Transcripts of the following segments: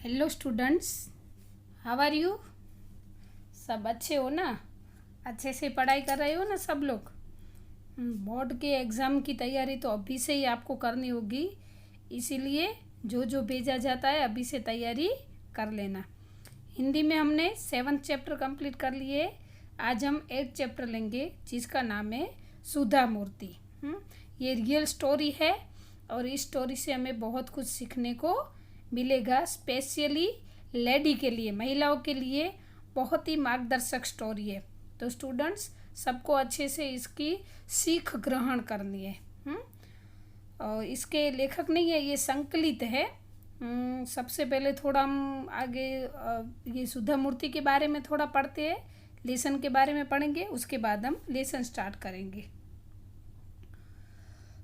Hello students, how are you. सब अच्छे हो ना? अच्छे से पढ़ाई कर रहे हो ना सब लोग? बोर्ड के एग्ज़ाम की तैयारी तो अभी से ही आपको करनी होगी, इसीलिए जो जो भेजा जाता है अभी से तैयारी कर लेना। हिंदी में हमने 7th चैप्टर कंप्लीट कर लिए। आज हम 8th चैप्टर लेंगे जिसका नाम है सुधा मूर्ति। ये रियल स्टोरी है और इस स्टोरी से हमें बहुत कुछ सीखने को मिलेगा। स्पेशली लेडी के लिए, महिलाओं के लिए बहुत ही मार्गदर्शक स्टोरी है। तो स्टूडेंट्स सबको अच्छे से इसकी सीख ग्रहण करनी है। और इसके लेखक नहीं है, ये संकलित है। सबसे पहले थोड़ा हम आगे ये सुधा मूर्ति के बारे में थोड़ा पढ़ते हैं, लेसन के बारे में पढ़ेंगे, उसके बाद हम लेसन स्टार्ट करेंगे।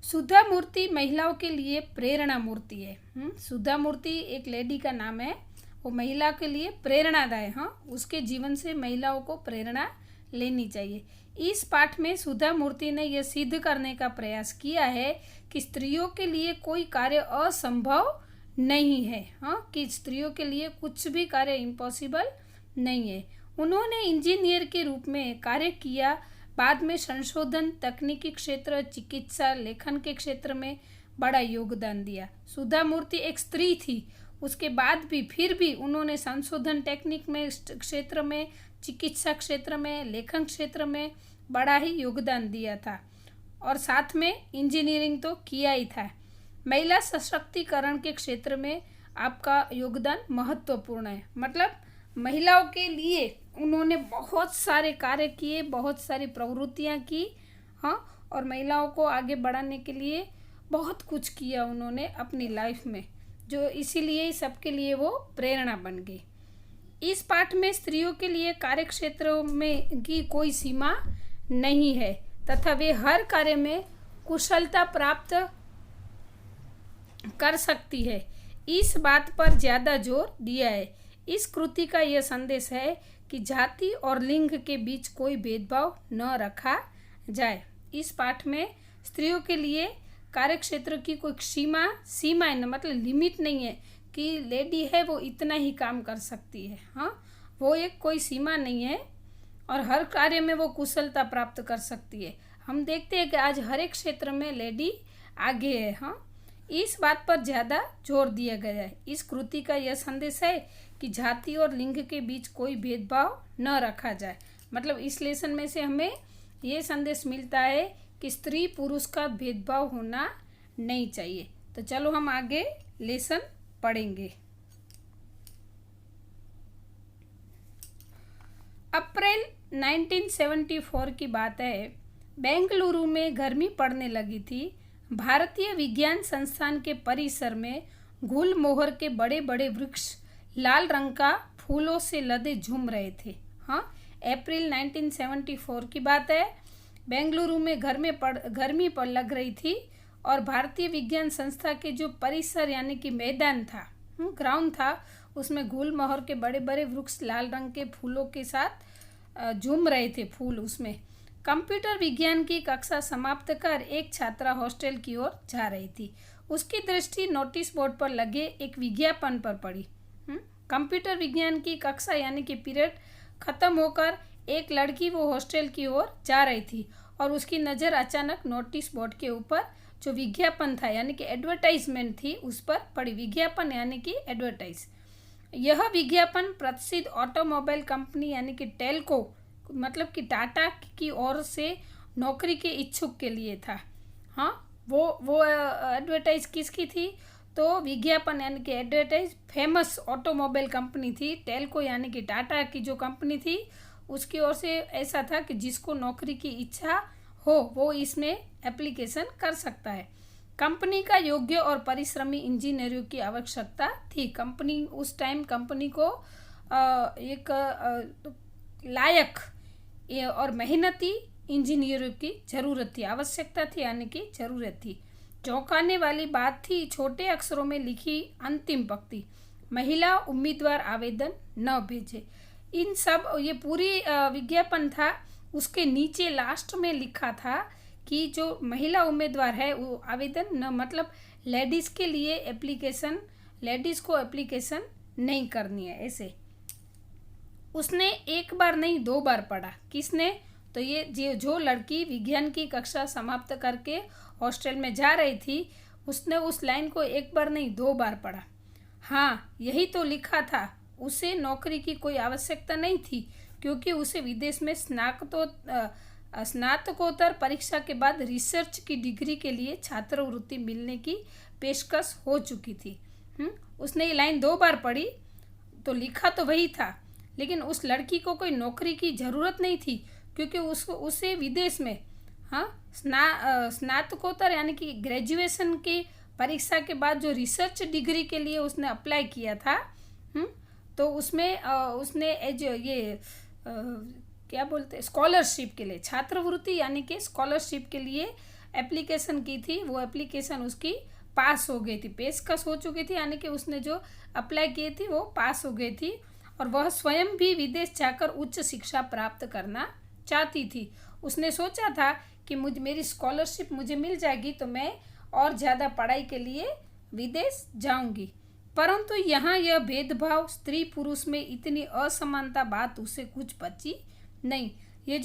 सुधा मूर्ति महिलाओं के लिए प्रेरणा मूर्ति है। सुधा मूर्ति एक लेडी का नाम है, वो महिला के लिए प्रेरणादायक। उसके जीवन से महिलाओं को प्रेरणा लेनी चाहिए। इस पाठ में सुधा मूर्ति ने यह सिद्ध करने का प्रयास किया है कि स्त्रियों के लिए कोई कार्य असंभव नहीं है। कि स्त्रियों के लिए कुछ भी कार्य इम्पॉसिबल नहीं है। उन्होंने इंजीनियर के रूप में कार्य किया, बाद में संशोधन, तकनीकी क्षेत्र, चिकित्सा, लेखन के क्षेत्र में बड़ा योगदान दिया। सुधा मूर्ति एक स्त्री थी, उसके बाद भी फिर भी उन्होंने संशोधन टेक्निक में क्षेत्र में, चिकित्सा क्षेत्र में, लेखन क्षेत्र में बड़ा ही योगदान दिया था और साथ में इंजीनियरिंग तो किया ही था। महिला सशक्तिकरण के क्षेत्र में आपका योगदान महत्वपूर्ण है। मतलब महिलाओं के लिए उन्होंने बहुत सारे कार्य किए, बहुत सारी प्रवृत्तियां की। और महिलाओं को आगे बढ़ाने के लिए बहुत कुछ किया उन्होंने अपनी लाइफ में, जो इसीलिए सबके लिए वो प्रेरणा बन गई। इस पाठ में स्त्रियों के लिए कार्य क्षेत्रों में की कोई सीमा नहीं है तथा वे हर कार्य में कुशलता प्राप्त कर सकती है, इस बात पर ज़्यादा जोर दिया है। इस कृति का यह संदेश है कि जाति और लिंग के बीच कोई भेदभाव न रखा जाए। इस पाठ में स्त्रियों के लिए कार्य क्षेत्र की कोई सीमा मतलब लिमिट नहीं है कि लेडी है वो इतना ही काम कर सकती है। वो एक कोई सीमा नहीं है और हर कार्य में वो कुशलता प्राप्त कर सकती है। हम देखते हैं कि आज हर एक क्षेत्र में लेडी आगे है। इस बात पर ज़्यादा जोर दिया गया है। इस कृति का यह संदेश है कि जाति और लिंग के बीच कोई भेदभाव न रखा जाए। मतलब इस लेसन में से हमें ये संदेश मिलता है कि स्त्री पुरुष का भेदभाव होना नहीं चाहिए। तो चलो हम आगे लेसन पढ़ेंगे। अप्रैल 1974 की बात है। बेंगलुरु में गर्मी पड़ने लगी थी। भारतीय विज्ञान संस्थान के परिसर में गुलमोहर के बड़े बड़े वृक्ष लाल रंग का फूलों से लदे झूम रहे थे। अप्रैल 1974 की बात है। बेंगलुरु में गर्मी पर लग रही थी और भारतीय विज्ञान संस्था के जो परिसर यानी कि मैदान था, ग्राउंड था, उसमें गुलमोहर के बड़े बड़े वृक्ष लाल रंग के फूलों के साथ झूम रहे थे फूल। उसमें कंप्यूटर विज्ञान की कक्षा समाप्त कर एक छात्रा हॉस्टल की ओर जा रही थी। उसकी दृष्टि नोटिस बोर्ड पर लगे एक विज्ञापन पर पड़ी। कंप्यूटर विज्ञान की कक्षा यानी कि पीरियड खत्म होकर एक लड़की वो हॉस्टल की ओर जा रही थी और उसकी नज़र अचानक नोटिस बोर्ड के ऊपर जो विज्ञापन था यानी कि एडवर्टाइजमेंट थी उस पर पड़ी। विज्ञापन यानी कि एडवर्टाइज। यह विज्ञापन प्रसिद्ध ऑटोमोबाइल कंपनी यानी कि टेल्को मतलब कि टाटा की ओर से नौकरी के इच्छुक के लिए था। वो एडवर्टाइज किसकी थी? तो विज्ञापन यानी कि एडवर्टाइज फेमस ऑटोमोबाइल कंपनी थी टेल्को यानी कि टाटा की जो कंपनी थी उसकी ओर से ऐसा था कि जिसको नौकरी की इच्छा हो वो इसमें एप्लीकेशन कर सकता है। कंपनी का योग्य और परिश्रमी इंजीनियरों की आवश्यकता थी। कंपनी उस टाइम कंपनी को एक लायक और मेहनती इंजीनियरों की जरूरत थी, आवश्यकता थी यानी कि जरूरत थी। चौंकाने वाली बात थी छोटे अक्षरों में लिखी अंतिम पंक्ति, महिला उम्मीदवार आवेदन न भेजे। इन सब ये पूरी विज्ञापन था, उसके नीचे लास्ट में लिखा था कि जो महिला उम्मीदवार है वो आवेदन न मतलब लेडीज़ के लिए एप्लीकेशन, लेडीज़ को एप्लीकेशन नहीं करनी है, ऐसे। उसने एक बार नहीं 2 बार पढ़ा। किसने? तो ये जो लड़की विज्ञान की कक्षा समाप्त करके हॉस्टल में जा रही थी, उसने उस लाइन को एक बार नहीं 2 बार पढ़ा। हाँ, यही तो लिखा था। उसे नौकरी की कोई आवश्यकता नहीं थी, क्योंकि उसे विदेश में स्नातकोत्तर परीक्षा के बाद रिसर्च की डिग्री के लिए छात्रवृत्ति मिलने की पेशकश हो चुकी थी। उसने ये लाइन 2 बार पढ़ी, तो लिखा तो वही था, लेकिन उस लड़की को कोई नौकरी की ज़रूरत नहीं थी, क्योंकि उसे विदेश में स्नातकोत्तर यानी कि ग्रेजुएशन की परीक्षा के बाद जो रिसर्च डिग्री के लिए उसने अप्लाई किया था, तो उसमें उसने क्या बोलते हैं, स्कॉलरशिप के लिए, छात्रवृत्ति यानी कि स्कॉलरशिप के लिए एप्लीकेशन की थी। वो एप्लीकेशन उसकी पास हो गई थी, पेशकश हो चुकी थी, यानी कि उसने जो अप्लाई की थी वो पास हो गई थी, और वह स्वयं भी विदेश जाकर उच्च शिक्षा प्राप्त करना चाहती थी। उसने सोचा था कि मेरी स्कॉलरशिप मुझे मिल जाएगी तो मैं और ज़्यादा पढ़ाई के लिए विदेश जाऊंगी। परंतु यहाँ यह भेदभाव, स्त्री पुरुष में इतनी असमानता बात उसे कुछ बची नहीं। ये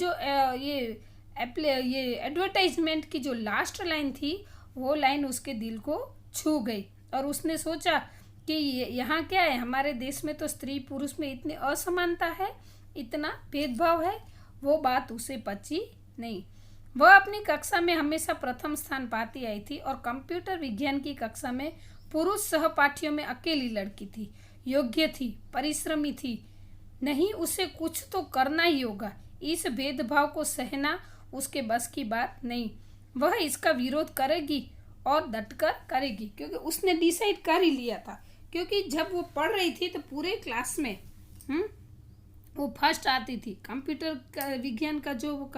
एडवर्टाइजमेंट की जो लास्ट लाइन थी, वो लाइन उसके दिल को छू गई, और उसने सोचा कि यहाँ क्या है, हमारे देश में तो स्त्री पुरुष में इतनी असमानता है, इतना भेदभाव है, वो बात उसे पची नहीं। वह अपनी कक्षा में हमेशा प्रथम स्थान पाती आई थी, और कंप्यूटर विज्ञान की कक्षा में पुरुष सहपाठियों में अकेली लड़की थी। योग्य थी, परिश्रमी थी, नहीं उसे कुछ तो करना ही होगा। इस भेदभाव को सहना उसके बस की बात नहीं। वह इसका विरोध करेगी और डटकर करेगी, क्योंकि उसने डिसाइड कर ही लिया था। क्योंकि जब वो पढ़ रही थी तो पूरे क्लास में वो फर्स्ट आती थी। कंप्यूटर विज्ञान का जो वो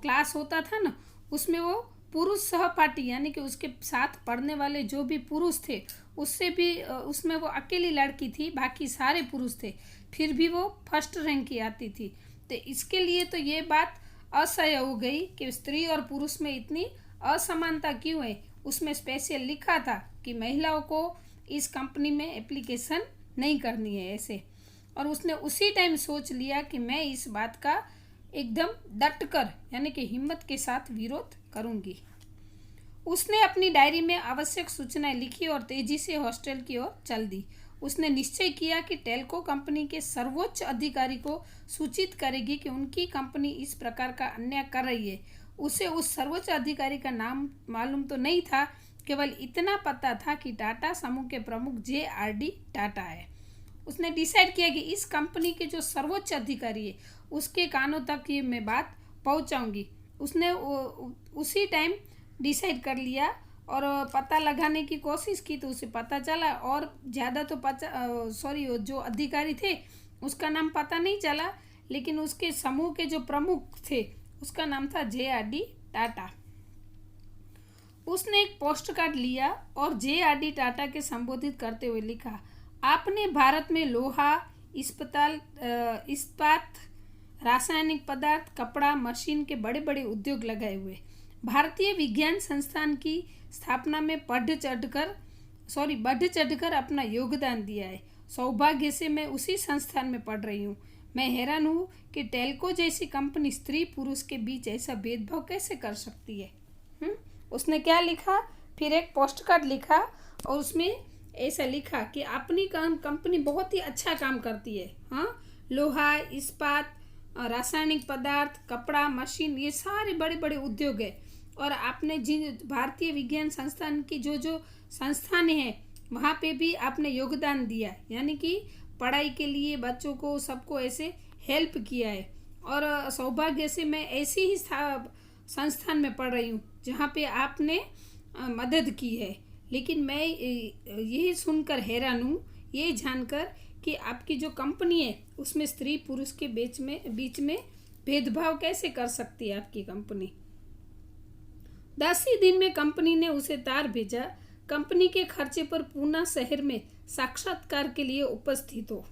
क्लास होता था ना, उसमें वो पुरुष सहपाठी यानी कि उसके साथ पढ़ने वाले जो भी पुरुष थे, उससे भी उसमें वो अकेली लड़की थी, बाकी सारे पुरुष थे, फिर भी वो फर्स्ट रैंक की आती थी। तो इसके लिए तो ये बात असह्य हो गई कि स्त्री और पुरुष में इतनी असमानता क्यों है। उसमें स्पेशल लिखा था कि महिलाओं को इस कंपनी में एप्लीकेशन नहीं करनी है, ऐसे। और उसने उसी टाइम सोच लिया कि मैं इस बात का एकदम डटकर यानी कि हिम्मत के साथ विरोध करूंगी। उसने अपनी डायरी में आवश्यक सूचनाएं लिखी और तेजी से हॉस्टल की ओर चल दी। उसने निश्चय किया कि टेल्को कंपनी के सर्वोच्च अधिकारी को सूचित करेगी कि उनकी कंपनी इस प्रकार का अन्याय कर रही है। उसे उस सर्वोच्च अधिकारी का नाम मालूम तो नहीं था, केवल इतना पता था कि टाटा समूह के प्रमुख JRD टाटा है। उसने डिसाइड किया कि इस कंपनी के जो सर्वोच्च अधिकारी है उसके कानों तक ये मैं बात पहुंचाऊंगी। उसने उसी टाइम डिसाइड कर लिया और पता लगाने की कोशिश की, तो उसे पता चला, और ज़्यादा तो जो अधिकारी थे उसका नाम पता नहीं चला, लेकिन उसके समूह के जो प्रमुख थे उसका नाम था JRD टाटा। उसने एक पोस्ट कार्ड लिया और JRD टाटा के संबोधित करते हुए लिखा, आपने भारत में लोहा, इस्पात, रासायनिक पदार्थ, कपड़ा, मशीन के बड़े बड़े उद्योग लगाए हुए। भारतीय विज्ञान संस्थान की स्थापना में बढ़ चढ़कर अपना योगदान दिया है। सौभाग्य से मैं उसी संस्थान में पढ़ रही हूँ। मैं हैरान हूँ कि टेल्को जैसी कंपनी स्त्री पुरुष के बीच ऐसा भेदभाव कैसे कर सकती है। उसने क्या लिखा, फिर एक पोस्ट कार्ड लिखा और उसमें ऐसा लिखा कि अपनी कंपनी बहुत ही अच्छा काम करती है। लोहा, इस्पात, रासायनिक पदार्थ, कपड़ा, मशीन, ये सारे बड़े बड़े उद्योग है। और आपने जिन भारतीय विज्ञान संस्थान की जो संस्थान है वहाँ पे भी आपने योगदान दिया, यानी कि पढ़ाई के लिए बच्चों को सबको ऐसे हेल्प किया है। और सौभाग्य से मैं ऐसे ही संस्थान में पढ़ रही हूँ जहाँ पे आपने मदद की है। लेकिन मैं यही सुनकर हैरान हूँ, ये जानकर कि आपकी जो कंपनी है उसमें स्त्री पुरुष के बीच में भेदभाव कैसे कर सकती है आपकी कंपनी। 10 ही दिन में कंपनी ने उसे तार भेजा। कंपनी के खर्चे पर पूना शहर में साक्षात्कार के लिए उपस्थित हो।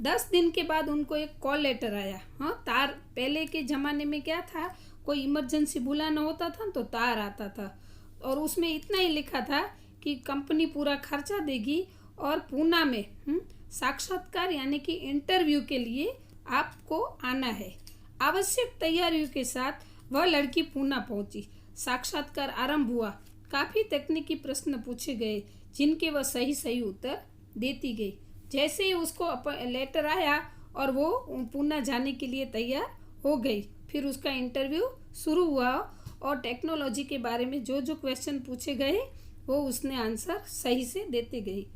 10 दिन के बाद उनको एक कॉल लेटर आया। तार, पहले के ज़माने में क्या था, कोई इमरजेंसी बुलाना होता था तो तार आता था, और उसमें इतना ही लिखा था कि कंपनी पूरा खर्चा देगी और पूना में साक्षात्कार यानी कि इंटरव्यू के लिए आपको आना है। आवश्यक तैयारियों के साथ वह लड़की पूना पहुंची। साक्षात्कार आरंभ हुआ। काफ़ी तकनीकी प्रश्न पूछे गए जिनके वह सही उत्तर देती गई। जैसे ही उसको लेटर आया और वो पूना जाने के लिए तैयार हो गई, फिर उसका इंटरव्यू शुरू हुआ और टेक्नोलॉजी के बारे में जो जो क्वेश्चन पूछे गए वो उसने आंसर सही से देते गई।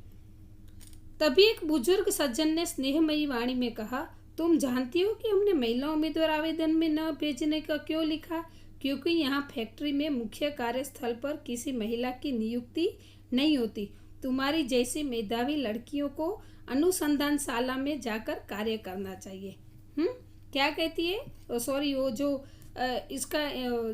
तभी एक बुजुर्ग सज्जन ने स्नेहमयी वाणी में कहा, तुम जानती हो कि हमने महिला उम्मीदवार आवेदन में न भेजने का क्यों लिखा? क्योंकि यहाँ फैक्ट्री में मुख्य कार्यस्थल पर किसी महिला की नियुक्ति नहीं होती। तुम्हारी जैसी मेधावी लड़कियों को अनुसंधानशाला में जाकर कार्य करना चाहिए। क्या कहती है? सॉरी, वो जो इसका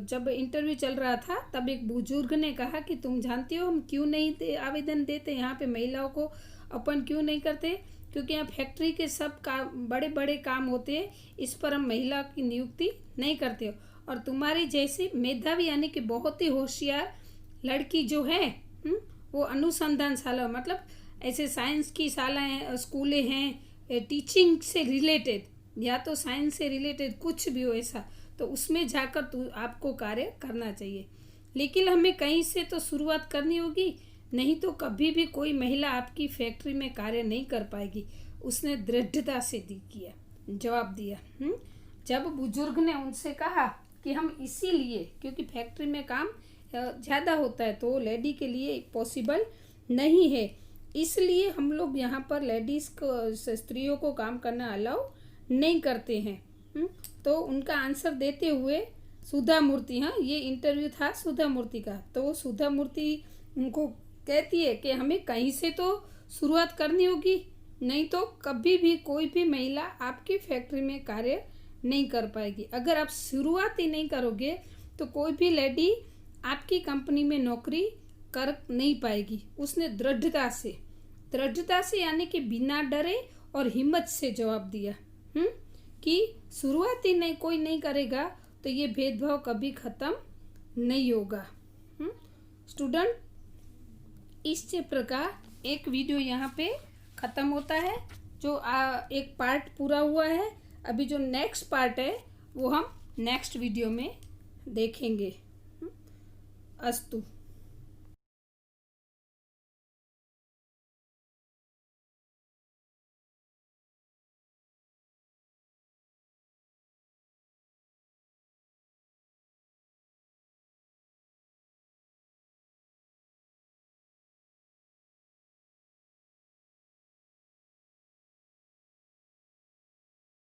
जब इंटरव्यू चल रहा था तब एक बुजुर्ग ने कहा कि तुम जानती हो हम क्यों नहीं आवेदन देते, यहाँ पे महिलाओं को अपन क्यों नहीं करते? क्योंकि यहाँ फैक्ट्री के सब काम, बड़े बड़े काम होते हैं, इस पर हम महिला की नियुक्ति नहीं करते हो। और तुम्हारी जैसी मेधावी यानी कि बहुत ही होशियार लड़की जो है वो अनुसंधानशाला मतलब ऐसे साइंस की शालाएँ स्कूलें हैं, टीचिंग से रिलेटेड या तो साइंस से रिलेटेड कुछ भी हो ऐसा, तो उसमें जाकर आपको कार्य करना चाहिए। लेकिन हमें कहीं से तो शुरुआत करनी होगी, नहीं तो कभी भी कोई महिला आपकी फैक्ट्री में कार्य नहीं कर पाएगी। उसने दृढ़ता से जवाब दिया। जब बुजुर्ग ने उनसे कहा कि हम इसीलिए, क्योंकि फैक्ट्री में काम ज़्यादा होता है तो लेडी के लिए पॉसिबल नहीं है, इसलिए हम लोग यहाँ पर लेडीज़ को, स्त्रियों को काम करना अलाउ नहीं करते हैं। तो उनका आंसर देते हुए सुधा मूर्ति, ये इंटरव्यू था सुधा मूर्ति का, तो सुधा मूर्ति उनको कहती है कि हमें कहीं से तो शुरुआत करनी होगी, नहीं तो कभी भी कोई भी महिला आपकी फैक्ट्री में कार्य नहीं कर पाएगी। अगर आप शुरुआत ही नहीं करोगे तो कोई भी लेडी आपकी कंपनी में नौकरी कर नहीं पाएगी। उसने दृढ़ता से यानी कि बिना डरे और हिम्मत से जवाब दिया कि शुरुआत ही नहीं कोई नहीं करेगा तो ये भेदभाव कभी ख़त्म नहीं होगा। स्टूडेंट, इस चैप्टर का एक वीडियो यहाँ पे ख़त्म होता है, जो एक पार्ट पूरा हुआ है। अभी जो नेक्स्ट पार्ट है वो हम नेक्स्ट वीडियो में देखेंगे। अस्तु।